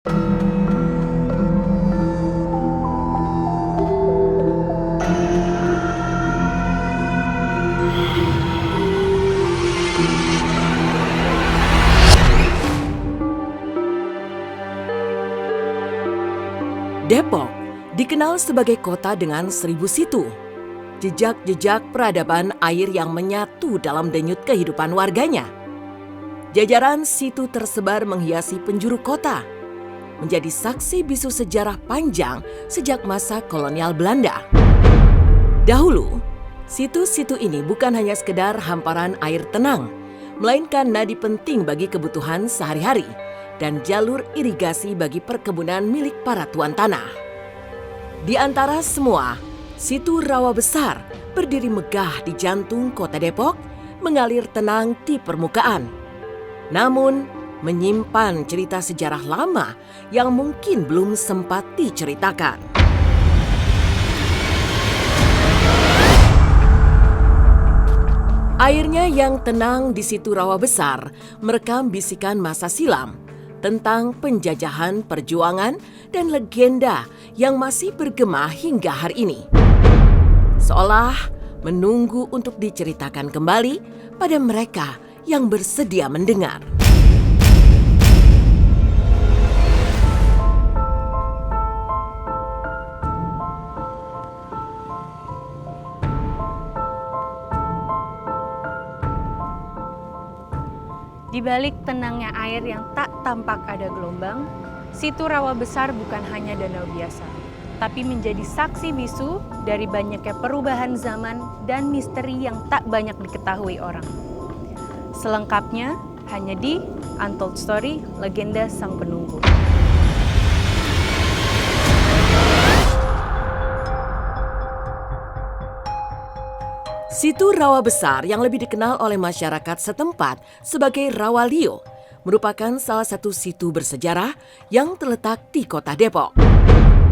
Depok dikenal sebagai kota dengan 1000 situ. Jejak-jejak peradaban air yang menyatu dalam denyut kehidupan warganya. Jajaran situ tersebar menghiasi penjuru kota, menjadi saksi bisu sejarah panjang sejak masa kolonial Belanda. Dahulu, situ-situ ini bukan hanya sekedar hamparan air tenang, melainkan nadi penting bagi kebutuhan sehari-hari dan jalur irigasi bagi perkebunan milik para tuan tanah. Di antara semua, Situ Rawa Besar berdiri megah di jantung kota Depok, mengalir tenang di permukaan. Namun, menyimpan cerita sejarah lama yang mungkin belum sempat diceritakan. Airnya yang tenang di Situ Rawa Besar merekam bisikan masa silam tentang penjajahan, perjuangan, dan legenda yang masih bergema hingga hari ini. Seolah menunggu untuk diceritakan kembali pada mereka yang bersedia mendengar. Di balik tenangnya air yang tak tampak ada gelombang, Situ Rawa Besar bukan hanya danau biasa, tapi menjadi saksi bisu dari banyaknya perubahan zaman dan misteri yang tak banyak diketahui orang. Selengkapnya hanya di Untold Story Legenda Sang Penunggu. Situ Rawa Besar yang lebih dikenal oleh masyarakat setempat sebagai Rawa Lio merupakan salah satu situ bersejarah yang terletak di kota Depok.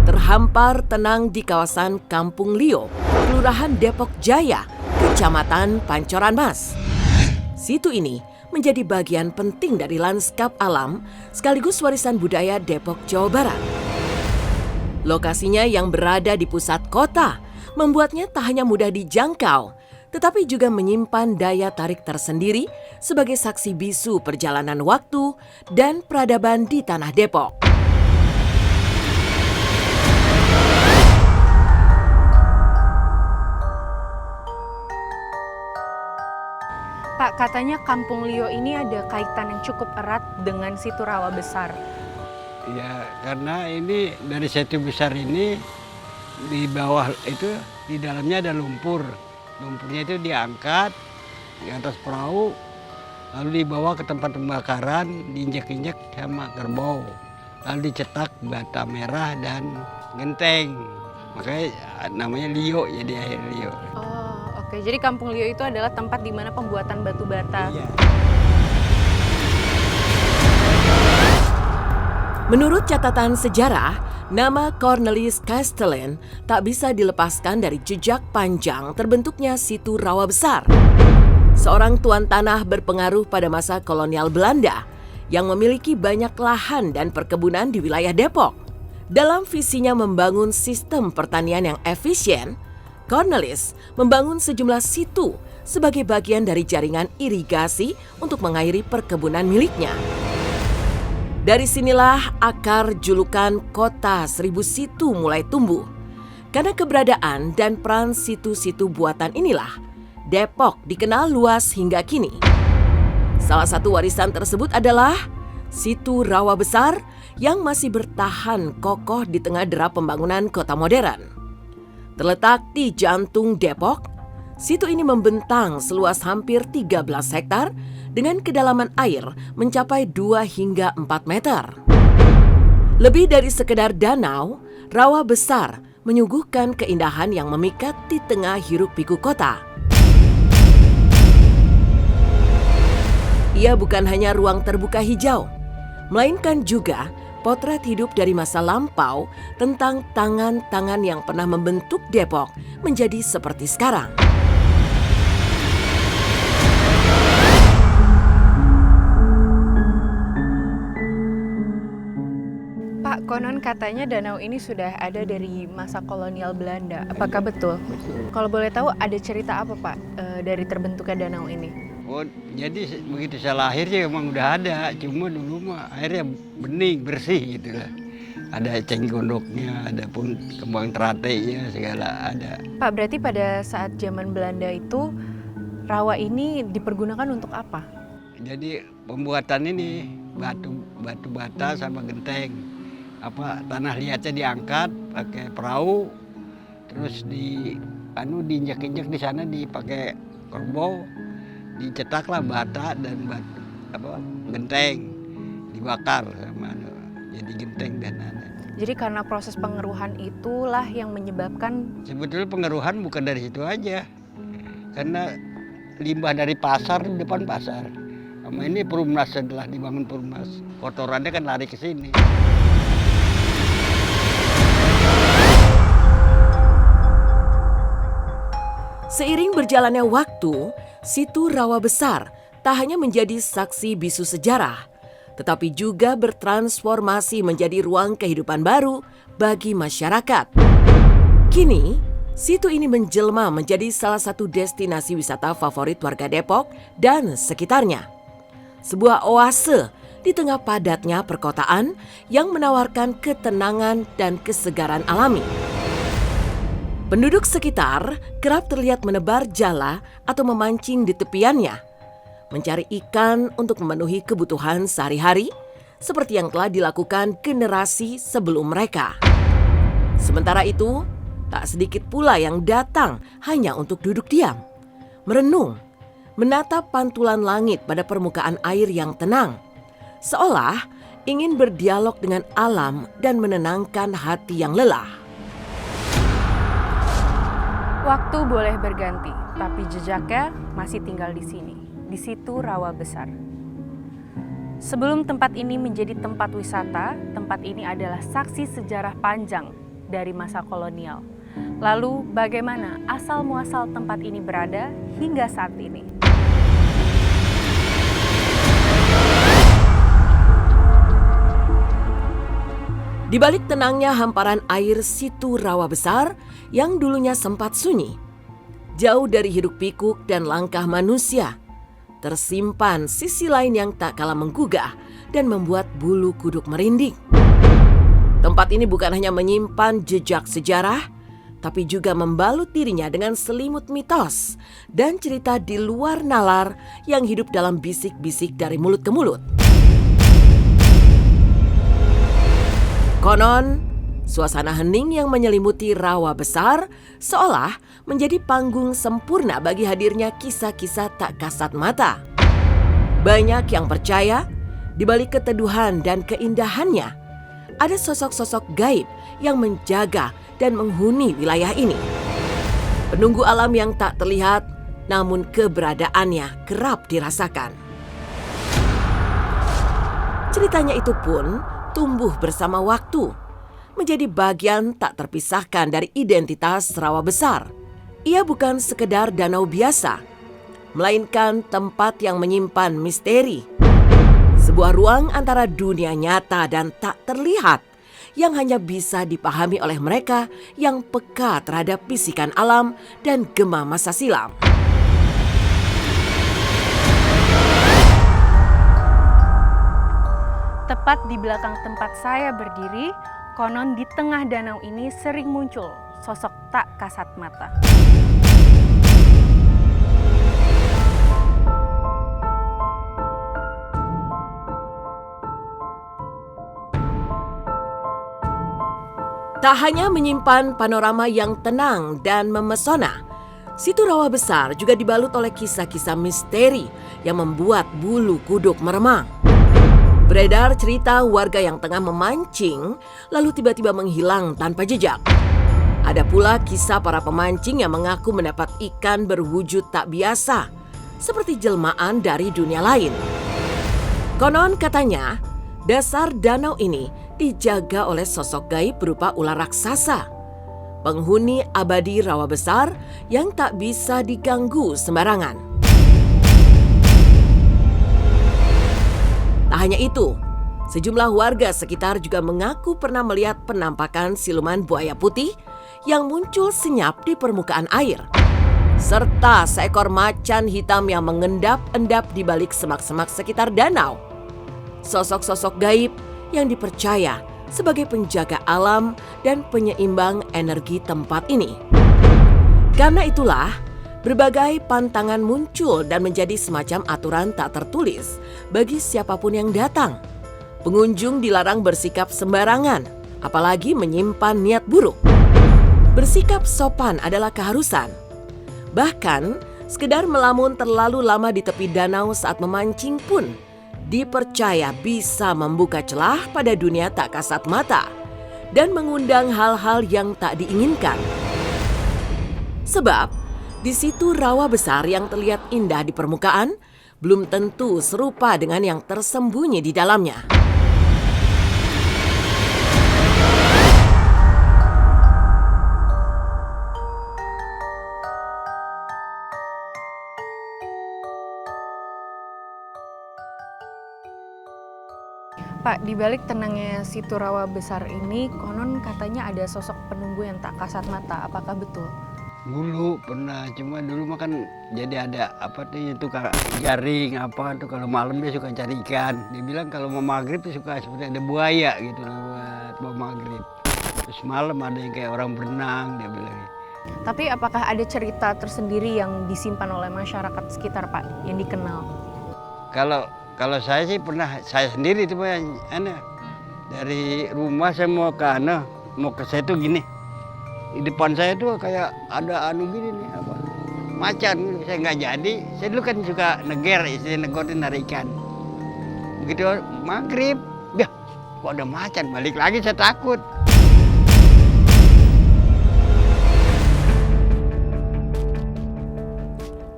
Terhampar tenang di kawasan Kampung Lio, Kelurahan Depok Jaya, Kecamatan Pancoran Mas. Situ ini menjadi bagian penting dari lanskap alam sekaligus warisan budaya Depok, Jawa Barat. Lokasinya yang berada di pusat kota membuatnya tak hanya mudah dijangkau, tetapi juga menyimpan daya tarik tersendiri sebagai saksi bisu perjalanan waktu dan peradaban di tanah Depok. Pak, katanya Kampung Lio ini ada kaitan yang cukup erat dengan Situ Rawa Besar. Ya, karena ini dari Situ Besar ini di bawah itu di dalamnya ada lumpur. Lumpurnya itu diangkat di atas perahu, lalu dibawa ke tempat pembakaran, diinjak-injak sama kerbau, lalu dicetak bata merah dan genteng. Makanya namanya Lio, jadi air Lio. Oh, oke. Jadi Kampung Lio itu adalah tempat di mana pembuatan batu bata. Iya. Menurut catatan sejarah, nama Cornelis Castellan tak bisa dilepaskan dari jejak panjang terbentuknya Situ Rawa Besar. Seorang tuan tanah berpengaruh pada masa kolonial Belanda yang memiliki banyak lahan dan perkebunan di wilayah Depok. Dalam visinya membangun sistem pertanian yang efisien, Cornelis membangun sejumlah situ sebagai bagian dari jaringan irigasi untuk mengairi perkebunan miliknya. Dari sinilah akar julukan Kota 1000 Situ mulai tumbuh. Karena keberadaan dan peran situ-situ buatan inilah, Depok dikenal luas hingga kini. Salah satu warisan tersebut adalah Situ Rawa Besar yang masih bertahan kokoh di tengah derap pembangunan kota modern. Terletak di jantung Depok, situ ini membentang seluas hampir 13 hektar dengan kedalaman air mencapai 2 hingga 4 meter. Lebih dari sekedar danau, Rawa Besar menyuguhkan keindahan yang memikat di tengah hiruk-pikuk kota. Ia bukan hanya ruang terbuka hijau, melainkan juga potret hidup dari masa lampau tentang tangan-tangan yang pernah membentuk Depok menjadi seperti sekarang. Pak, konon katanya danau ini sudah ada dari masa kolonial Belanda. Apakah betul? Betul. Kalau boleh tahu ada cerita apa Pak dari terbentuknya danau ini? Oh, jadi begitu saya lahir sih emang udah ada, cuma dulu mah airnya bening, bersih gitu lah. Ada cenggondoknya, ada pun kembang teratenya, segala ada. Pak, berarti pada saat zaman Belanda itu rawa ini dipergunakan untuk apa? Jadi pembuatan ini batu bata sama genteng. Tanah liatnya diangkat pakai perahu, terus diinjak-injak di sana dipakai kerbau, dicetaklah bata dan genteng, dibakar sama jadi genteng dan ada. Jadi karena proses pengeruhan itulah yang menyebabkan. Sebetulnya pengeruhan bukan dari situ aja, karena limbah dari pasar di depan pasar. Sama ini Perumnas, setelah dibangun Perumnas, kotorannya kan lari ke sini. Seiring berjalannya waktu, situ Rawa Besar tak hanya menjadi saksi bisu sejarah, tetapi juga bertransformasi menjadi ruang kehidupan baru bagi masyarakat. Kini, situ ini menjelma menjadi salah satu destinasi wisata favorit warga Depok dan sekitarnya. Sebuah oase di tengah padatnya perkotaan yang menawarkan ketenangan dan kesegaran alami. Penduduk sekitar kerap terlihat menebar jala atau memancing di tepiannya, mencari ikan untuk memenuhi kebutuhan sehari-hari, seperti yang telah dilakukan generasi sebelum mereka. Sementara itu, tak sedikit pula yang datang hanya untuk duduk diam, merenung, menatap pantulan langit pada permukaan air yang tenang, seolah ingin berdialog dengan alam dan menenangkan hati yang lelah. Waktu boleh berganti, tapi jejaknya masih tinggal di sini, di situ Rawa Besar. Sebelum tempat ini menjadi tempat wisata, tempat ini adalah saksi sejarah panjang dari masa kolonial. Lalu bagaimana asal-muasal tempat ini berada hingga saat ini? Di balik tenangnya hamparan air situ Rawa Besar yang dulunya sempat sunyi, jauh dari hiruk pikuk dan langkah manusia, tersimpan sisi lain yang tak kalah menggugah dan membuat bulu kuduk merinding. Tempat ini bukan hanya menyimpan jejak sejarah, tapi juga membalut dirinya dengan selimut mitos dan cerita di luar nalar yang hidup dalam bisik-bisik dari mulut ke mulut. Konon, suasana hening yang menyelimuti Rawa Besar seolah menjadi panggung sempurna bagi hadirnya kisah-kisah tak kasat mata. Banyak yang percaya, di balik keteduhan dan keindahannya, ada sosok-sosok gaib yang menjaga dan menghuni wilayah ini. Penunggu alam yang tak terlihat, namun keberadaannya kerap dirasakan. Ceritanya itu pun tumbuh bersama waktu, menjadi bagian tak terpisahkan dari identitas Rawa Besar. Ia bukan sekedar danau biasa, melainkan tempat yang menyimpan misteri. Sebuah ruang antara dunia nyata dan tak terlihat yang hanya bisa dipahami oleh mereka yang peka terhadap bisikan alam dan gema masa silam. Tepat di belakang tempat saya berdiri, konon di tengah danau ini sering muncul sosok tak kasat mata. Tak hanya menyimpan panorama yang tenang dan memesona, situ Rawa Besar juga dibalut oleh kisah-kisah misteri yang membuat bulu kuduk meremang. Beredar cerita warga yang tengah memancing lalu tiba-tiba menghilang tanpa jejak. Ada pula kisah para pemancing yang mengaku mendapat ikan berwujud tak biasa, seperti jelmaan dari dunia lain. Konon katanya, dasar danau ini dijaga oleh sosok gaib berupa ular raksasa, penghuni abadi Rawa Besar yang tak bisa diganggu sembarangan. Tak hanya itu, Sejumlah warga sekitar juga mengaku pernah melihat penampakan siluman buaya putih yang muncul senyap di permukaan air, serta seekor macan hitam yang mengendap-endap di balik semak-semak sekitar danau. Sosok-sosok gaib yang dipercaya sebagai penjaga alam dan penyeimbang energi tempat ini. Karena itulah, berbagai pantangan muncul dan menjadi semacam aturan tak tertulis bagi siapapun yang datang. Pengunjung dilarang bersikap sembarangan, apalagi menyimpan niat buruk. Bersikap sopan adalah keharusan. Bahkan, sekedar melamun terlalu lama di tepi danau saat memancing pun dipercaya bisa membuka celah pada dunia tak kasat mata dan mengundang hal-hal yang tak diinginkan. Sebab, di situ rawa besar yang terlihat indah di permukaan belum tentu serupa dengan yang tersembunyi di dalamnya. Pak, di balik tenangnya situ rawa besar ini, konon katanya ada sosok penunggu yang tak kasat mata. Apakah betul? Dulu pernah, cuma dulu mah kan jadi ada apa tuh tukang jaring apa tuh, kalau malam dia suka cari ikan. Dia bilang kalau mau maghrib tuh suka seperti ada buaya gitu loh buat mau maghrib. Terus malam ada yang kayak orang berenang, dia bilang. Tapi apakah ada cerita tersendiri yang disimpan oleh masyarakat sekitar, Pak, yang dikenal? Kalau saya sih pernah, saya sendiri itu aneh. Dari rumah saya mau ke saya tuh gini. Di depan saya tuh kayak ada gini nih, apa? Macan gitu. Saya nggak jadi. Saya dulu kan suka negotin dari ikan. Begitu maghrib, kok ada macan, balik lagi saya takut.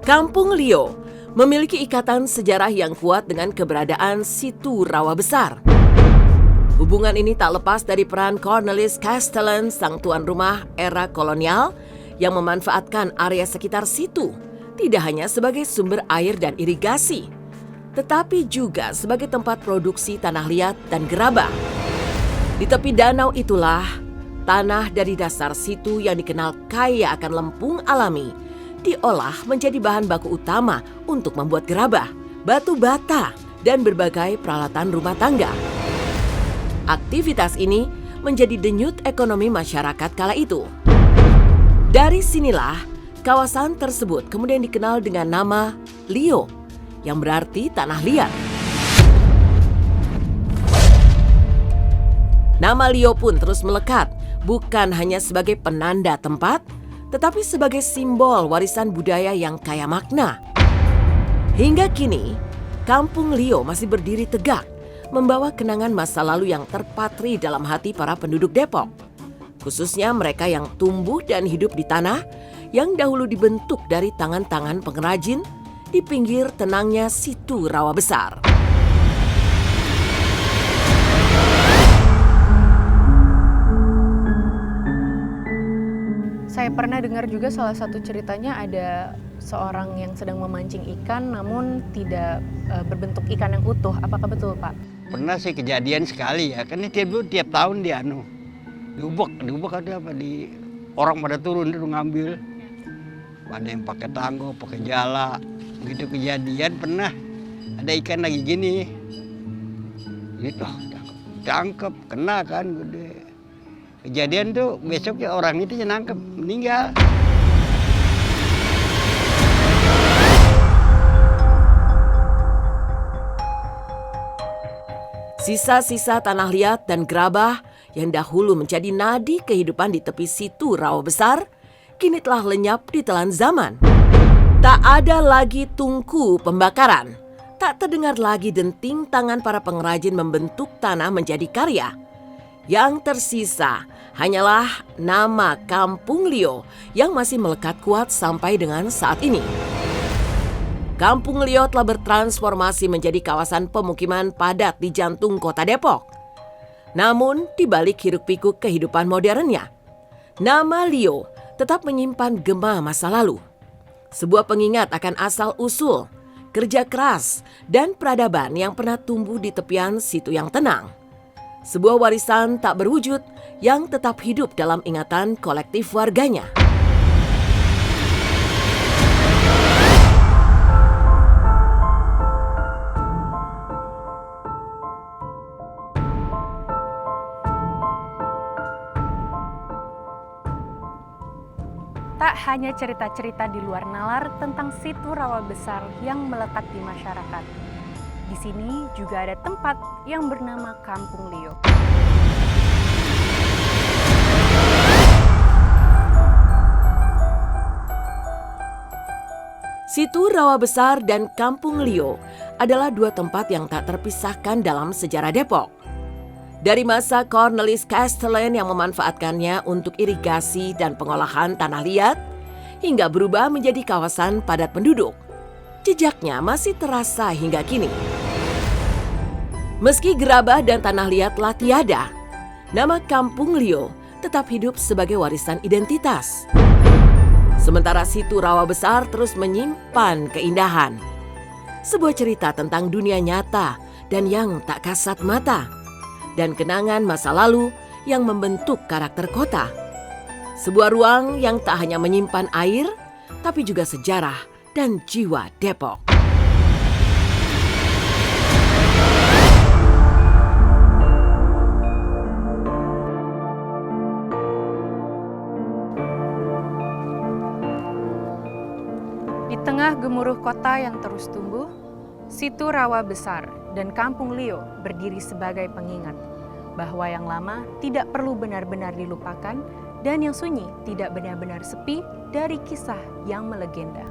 Kampung Lio memiliki ikatan sejarah yang kuat dengan keberadaan situ rawa besar. Hubungan ini tak lepas dari peran Cornelis Castellan, sang tuan rumah era kolonial yang memanfaatkan area sekitar situ, tidak hanya sebagai sumber air dan irigasi, tetapi juga sebagai tempat produksi tanah liat dan gerabah. Di tepi danau itulah, tanah dari dasar situ yang dikenal kaya akan lempung alami, diolah menjadi bahan baku utama untuk membuat gerabah, batu bata, dan berbagai peralatan rumah tangga. Aktivitas ini menjadi denyut ekonomi masyarakat kala itu. Dari sinilah, kawasan tersebut kemudian dikenal dengan nama Lio, yang berarti tanah liat. Nama Lio pun terus melekat, bukan hanya sebagai penanda tempat, tetapi sebagai simbol warisan budaya yang kaya makna. Hingga kini, Kampung Lio masih berdiri tegak, membawa kenangan masa lalu yang terpatri dalam hati para penduduk Depok. Khususnya mereka yang tumbuh dan hidup di tanah yang dahulu dibentuk dari tangan-tangan pengrajin di pinggir tenangnya situ rawa besar. Saya pernah dengar juga salah satu ceritanya ada seorang yang sedang memancing ikan namun tidak berbentuk ikan yang utuh. Apakah betul, Pak? Pernah sih kejadian sekali ya, kan ini tiap tahun diubek ada apa di orang pada turun dulu ngambil. Ada yang pakai tanggo, pakai jala. Begitu kejadian pernah ada ikan lagi gini. Gitu, tangkep, kena kan gede. Kejadian tuh besoknya orang itu nangkep, meninggal. Sisa-sisa tanah liat dan gerabah yang dahulu menjadi nadi kehidupan di tepi situ rawa besar, kini telah lenyap di telan zaman. Tak ada lagi tungku pembakaran, tak terdengar lagi denting tangan para pengrajin membentuk tanah menjadi karya. Yang tersisa hanyalah nama Kampung Lio yang masih melekat kuat sampai dengan saat ini. Kampung Lio telah bertransformasi menjadi kawasan pemukiman padat di jantung kota Depok. Namun di balik hiruk-pikuk kehidupan modernnya, nama Lio tetap menyimpan gema masa lalu. Sebuah pengingat akan asal-usul, kerja keras, dan peradaban yang pernah tumbuh di tepian situ yang tenang. Sebuah warisan tak berwujud yang tetap hidup dalam ingatan kolektif warganya. Tak hanya cerita-cerita di luar nalar tentang situ rawa besar yang melekat di masyarakat. Di sini juga ada tempat yang bernama Kampung Lio. Situ Rawa Besar dan Kampung Lio adalah dua tempat yang tak terpisahkan dalam sejarah Depok. Dari masa Cornelis Castellan yang memanfaatkannya untuk irigasi dan pengolahan tanah liat, hingga berubah menjadi kawasan padat penduduk. Jejaknya masih terasa hingga kini. Meski gerabah dan tanah liat telah tiada, nama Kampung Lio tetap hidup sebagai warisan identitas. Sementara situ Rawa Besar terus menyimpan keindahan. Sebuah cerita tentang dunia nyata dan yang tak kasat mata. Dan kenangan masa lalu yang membentuk karakter kota. Sebuah ruang yang tak hanya menyimpan air, tapi juga sejarah dan jiwa Depok. Di tengah gemuruh kota yang terus tumbuh, situ Rawa Besar dan Kampung Lio berdiri sebagai pengingat bahwa yang lama tidak perlu benar-benar dilupakan dan yang sunyi tidak benar-benar sepi dari kisah yang melegenda.